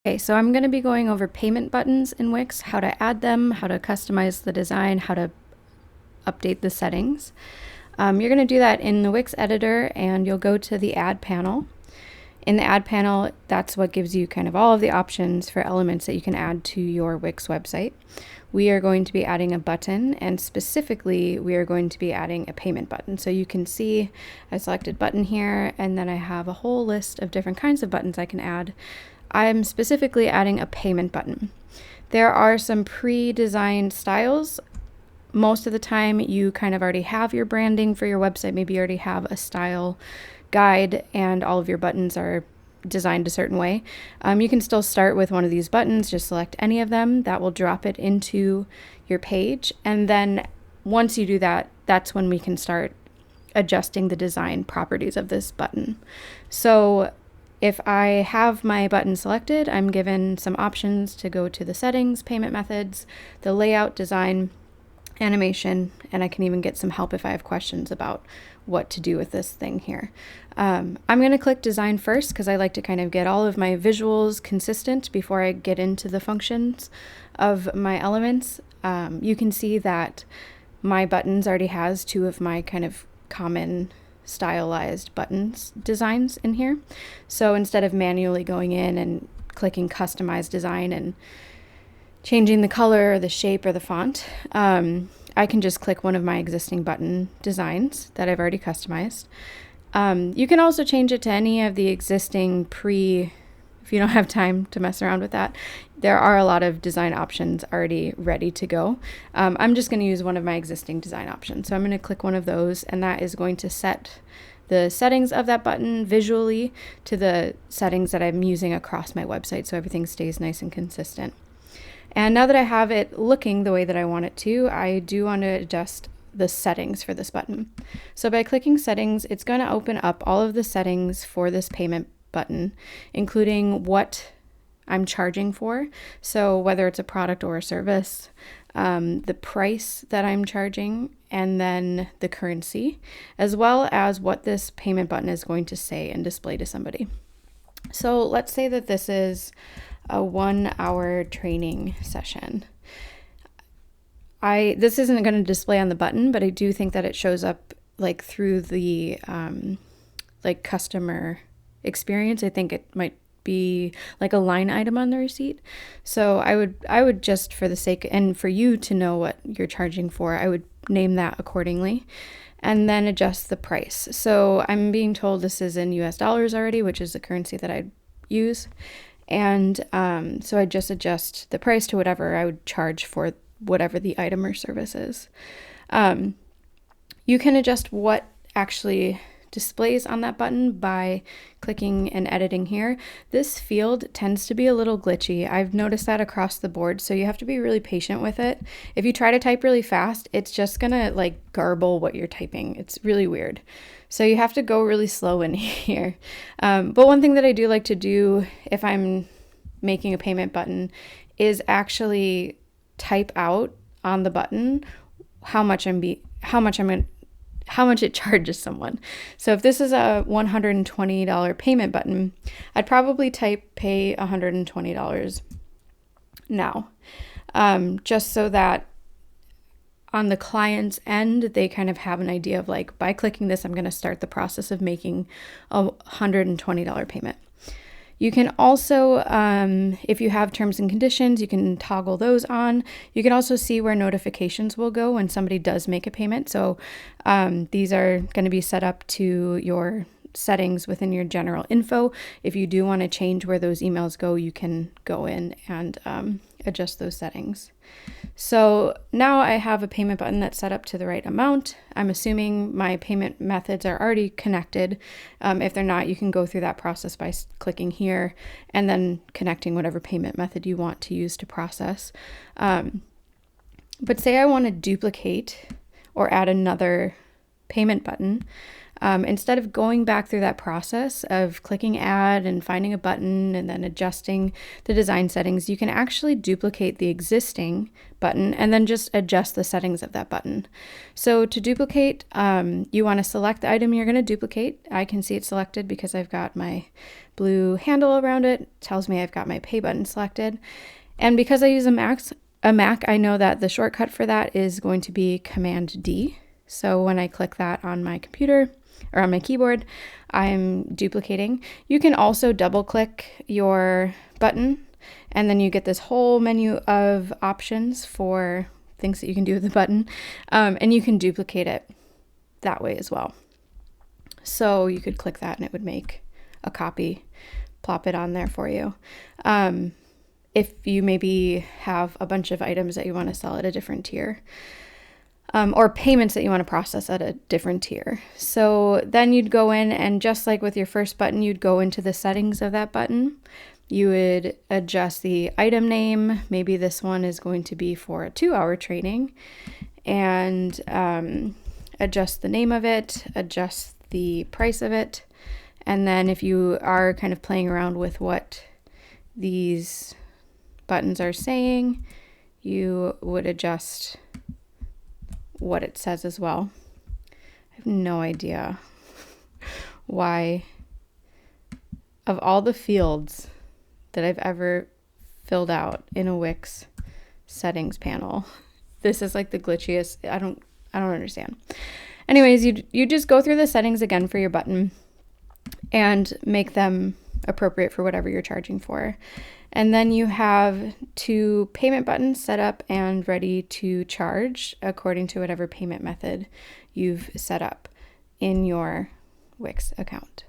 Okay, so I'm going to be going over payment buttons in Wix, how to add them, how to customize the design, how to update the settings. You're going to do that in the Wix editor, and you'll go to the add panel. In the add panel, that's what gives you kind of all of the options for elements that you can add to your Wix website. We are going to be adding a button, and specifically we are going to be adding a payment button. So you can see I selected button here, and then I have a whole list of different kinds of buttons I can add. I'm specifically adding a payment button. There are some pre-designed styles. Most of the time you kind of already have your branding for your website. Maybe you already have a style guide and all of your buttons are designed a certain way. You can still start with one of these buttons, just select any of them. That will drop it into your page. And then once you do that, that's when we can start adjusting the design properties of this button. So if I have my button selected, I'm given some options to go to the settings, payment methods, the layout, design, animation, and I can even get some help if I have questions about what to do with this thing here. I'm going to click design first because I like to kind of get all of my visuals consistent before I get into the functions of my elements. You can see that my buttons already has two of my kind of common stylized buttons designs in here. So instead of manually going in and clicking customize design and changing the color or the shape or the font, I can just click one of my existing button designs that I've already customized. You can also change it to any of the existing if you don't have time to mess around with that, there are a lot of design options already ready to go. I'm just going to use one of my existing design options. So I'm going to click one of those, and that is going to set the settings of that button visually to the settings that I'm using across my website, so everything stays nice and consistent. And now that I have it looking the way that I want it to, I do want to adjust the settings for this button. So by clicking settings, it's going to open up all of the settings for this payment button, including what I'm charging for. So whether it's a product or a service, the price that I'm charging, and then the currency, as well as what this payment button is going to say and display to somebody. So let's say that this is a 1-hour training session. This isn't going to display on the button, but I do think that it shows up like through the like customer experience. I think it might be like a line item on the receipt. So I would just, for the sake and for you to know what you're charging for, I would name that accordingly and then adjust the price. So I'm being told this is in US dollars already, which is the currency that I use. And so I just adjust the price to whatever I would charge for whatever the item or service is. You can adjust what actually displays on that button by clicking and editing here. This field tends to be a little glitchy. I've noticed that across the board, so you have to be really patient with it. If you try to type really fast, it's just gonna like garble what you're typing. It's really weird. So you have to go really slow in here. But one thing that I do like to do if I'm making a payment button is actually type out on the button how much it charges someone. So if this is a $120 payment button, I'd probably type pay $120 now, just so that on the client's end, they kind of have an idea of like, by clicking this, I'm going to start the process of making a $120 payment. You can also, if you have terms and conditions, you can toggle those on. You can also see where notifications will go when somebody does make a payment. So these are going to be set up to your settings within your general info. If you do want to change where those emails go, you can go in and adjust those settings. So now I have a payment button that's set up to the right amount. I'm assuming my payment methods are already connected. If they're not, you can go through that process by clicking here and then connecting whatever payment method you want to use to process. But say I want to duplicate or add another payment button. Instead of going back through that process of clicking add and finding a button and then adjusting the design settings, you can actually duplicate the existing button and then just adjust the settings of that button. So to duplicate, you want to select the item you're going to duplicate. I can see it selected because I've got my blue handle around it. It tells me I've got my pay button selected. And because I use a Mac, I know that the shortcut for that is going to be Command D. So when I click that on my computer or on my keyboard, I'm duplicating. You can also double click your button and then you get this whole menu of options for things that you can do with the button. And you can duplicate it that way as well. So you could click that and it would make a copy, plop it on there for you. If you maybe have a bunch of items that you want to sell at a different tier, or payments that you want to process at a different tier. So then you'd go in and just like with your first button, you'd go into the settings of that button. You would adjust the item name. Maybe this one is going to be for a 2-hour training, and adjust the name of it, adjust the price of it. And then if you are kind of playing around with what these buttons are saying, you would adjust what it says as well. I have no idea why, of all the fields that I've ever filled out in a Wix settings panel, this is like the glitchiest. I don't understand. Anyways, you just go through the settings again for your button and make them appropriate for whatever you're charging for. And then you have 2 payment buttons set up and ready to charge according to whatever payment method you've set up in your Wix account.